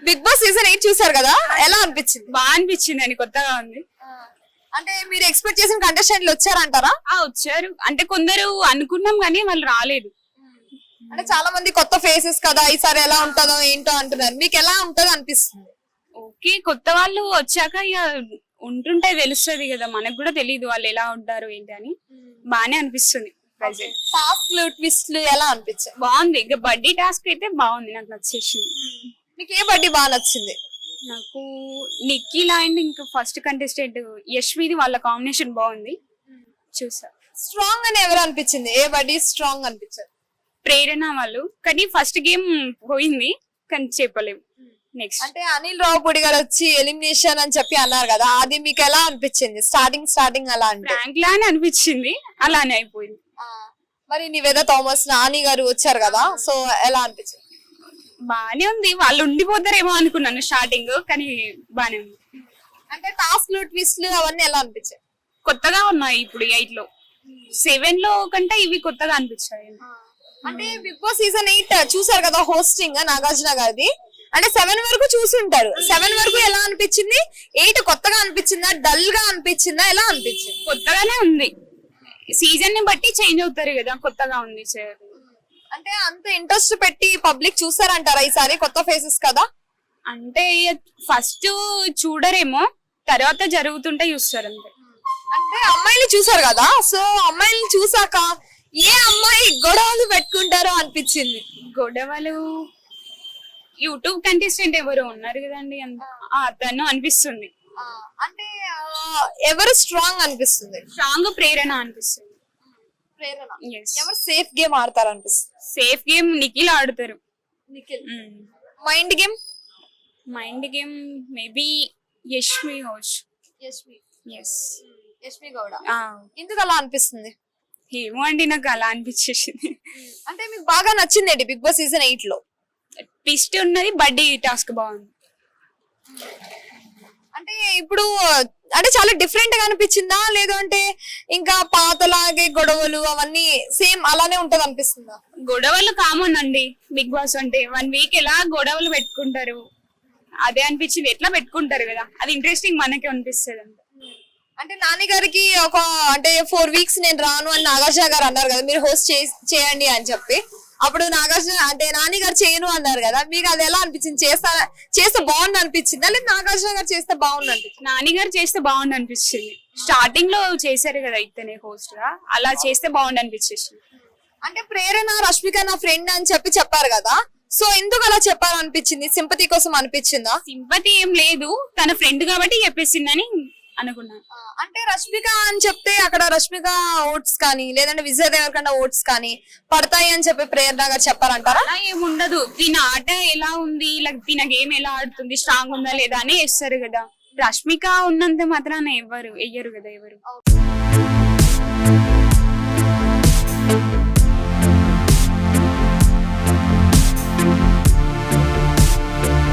Big boss season 8 చూసారు కదా, ఎలా అనిపించింది? బాగా అనిపించింది అండి, కొత్తగా ఉంది. అంటే మీరు ఎక్స్పెక్ట్ చేసిన కంటెస్టెంట్లు వచ్చారంటారా? వచ్చారు అంటే కొందరు అనుకున్నాం కానీ వాళ్ళు రాలేదు. అంటే చాలా మంది కొత్త ఫేసెస్ కదా, ఈసారి ఎలా ఉంటుందో ఏంటో అంటున్నారు. మీకు ఎలా ఉంటదో అనిపిస్తుంది? ఓకే, కొత్త వాళ్ళు వచ్చాక ఇక ఉంటుంటే తెలుస్తుంది కదా, మనకు కూడా తెలియదు వాళ్ళు ఎలా ఉంటారు ఏంటి అని. బానే అనిపిస్తుంది. టాస్క్లు ట్విస్ట్లు ఎలా అనిపించాయి? బాగుంది. ఇక బడ్డీ టాస్క్ అయితే బాగుంది, నాకు నచ్చేసింది. మీకు ఏ బడ్డీ బాగా నచ్చింది? నాకు నిఖిల్ అండ్ ఇంకా ఫస్ట్ కంటెస్టెంట్ యశ్విది వాళ్ళ కాంబినేషన్ బాగుంది, చూసా. స్ట్రాంగ్ అని ఎవరు అనిపించింది? ఏ బడ్డీ స్ట్రాంగ్ అనిపించారు? ప్రేరణ వాళ్ళు, కానీ ఫస్ట్ గేమ్ పోయింది కానీ చెప్పలేము. నెక్స్ట్ అంటే అనిల్ రావుపూడి గారు వచ్చి ఎలిమినేషన్ అని చెప్పి అన్నారు కదా, అది మీకు ఎలా అనిపించింది? స్టార్టింగ్ అలా అంటే ఫ్రాంక్ లానే అనిపించింది, అలానే అయిపోయింది. మరి నివేద థామస్, నాని గారు వచ్చారు కదా, సో ఎలా అనిపించింది? బానే ఉంది. వాళ్ళు ఉండిపోతారేమో అనుకున్నాను స్టార్టింగ్, కానీ బానే ఉంది. అంటే టాస్క్లు ట్విస్ట్లు అవన్నీ ఎలా అనిపించాయి? కొత్తగా ఉన్నాయి ఇప్పుడు 8 లో. 7 లో కంటే ఇవి కొత్తగా అనిపించాయి. అంటే బిగ్ బాస్ సీజన్ 8 చూసారు కదా, హోస్టింగ్ నాగార్జున గారిది. అంటే 7 వరకు చూసుంటారు. 7 వరకు ఎలా అనిపించింది? 8 కొత్తగా అనిపించిందా, డల్ గా అనిపించిందా, ఎలా అనిపించింది? కొత్తగానే ఉంది. సీజన్ ని బట్టి చేంజ్ అవుతారు కదా, కొత్తగా ఉంది. అంటే అంత ఇంట్రెస్ట్ పెట్టి పబ్లిక్ చూసారంటారా ఈసారి? కొత్త ఫేసెస్ కదా అంటే ఫస్ట్ చూడరేమో, తర్వాత జరుగుతుంటే చూస్తారు అంతే. అంటే అమ్మాయిలు చూసారు కదా, సో అమ్మాయిలు చూసాక ఏ అమ్మాయి గొడవలు పెట్టుకుంటారో అనిపించింది. గొడవలు యూట్యూబ్ కంటెస్టెంట్ ఎవరు ఉన్నారు కదండి, అతను అనిపిస్తుంది. అంటే ఎవరు స్ట్రాంగ్ అనిపిస్తుంది? స్ట్రాంగ్ ప్రేరణ అనిపిస్తుంది. ప్రేరణ. Yes. ఎవరు సేఫ్ గేమ్ ఆడతారు అనిపిస్తుంది? సేఫ్ గేమ్ నిఖిల్ ఆడుతారు. Nikhil. Mind game? Mind game maybe Yashmi హోష్. యష్మి గౌడ. ఎందుకు అలా అనిపిస్తుంది? ఏమో అండి, నాకు అలా అనిపించేసింది. అంటే మీకు బాగా నచ్చింది ఏంటి బిగ్ బాస్ సీజన్ 8 లో? ట్విస్ట్ ఉన్నది, బడ్డీ టాస్క్ బాగుంది. అంటే ఇప్పుడు అంటే చాలా డిఫరెంట్ గా అనిపించిందా, లేదు అంటే ఇంకా పాతలాగే గొడవలు అవన్నీ సేమ్ అలానే ఉంటది అనిపిస్తుందా? గొడవలు కామన్ అండి బిగ్ బాస్ అంటే. 1 వీక్ ఎలా గొడవలు పెట్టుకుంటారు, అదే అనిపించింది. ఎట్లా పెట్టుకుంటారు కదా, అది ఇంట్రెస్టింగ్ మనకే అనిపిస్తుంది అంట. అంటే నాని గారికి ఒక అంటే 4 వీక్స్ నేను రాను అని నాగార్జున గారు అన్నారు కదా, మీరు హోస్ట్ చేయండి అని చెప్పి. అప్పుడు నాగార్జున అంటే నాని గారు చేయను అన్నారు కదా, మీకు అది ఎలా అనిపించింది? చేస్తే బాగుంది అనిపించిందా, లేదా నాగార్జున గారు చేస్తే బాగుంది అనిపించింది? నాని గారు చేస్తే బాగుంది అనిపించింది. స్టార్టింగ్ లో చేశారు కదా ఇతనే హోస్ట్ గా, అలా చేస్తే బాగుంది అనిపించేసింది. అంటే ప్రేరణ రష్మిక నా ఫ్రెండ్ అని చెప్పారు కదా, సో ఎందుకు అలా చెప్పారు అనిపించింది? సింపతి కోసం అనిపించిందా? సింపతి ఏం లేదు, తన ఫ్రెండ్ కాబట్టి చెప్పేసిందని అనుకున్నాను. అంటే రష్మిక అని చెప్తే అక్కడ రష్మిక ఓట్స్ కానీ లేదంటే విజయ్ దేవరకొండ ఓట్స్ కానీ పడతాయి అని చెప్పి ప్రేరణ గారు చెప్పారంటారా? అలా ఏముండదు. తిన ఆట ఎలా ఉంది, తిన గేమ్ ఎలా ఆడుతుంది, స్ట్రాంగ్ ఉందా లేదా అని వేస్తారు కదా. రష్మిక ఉన్నంత మాత్రాన ఎవ్వరు వెయ్యరు కదా ఎవరు.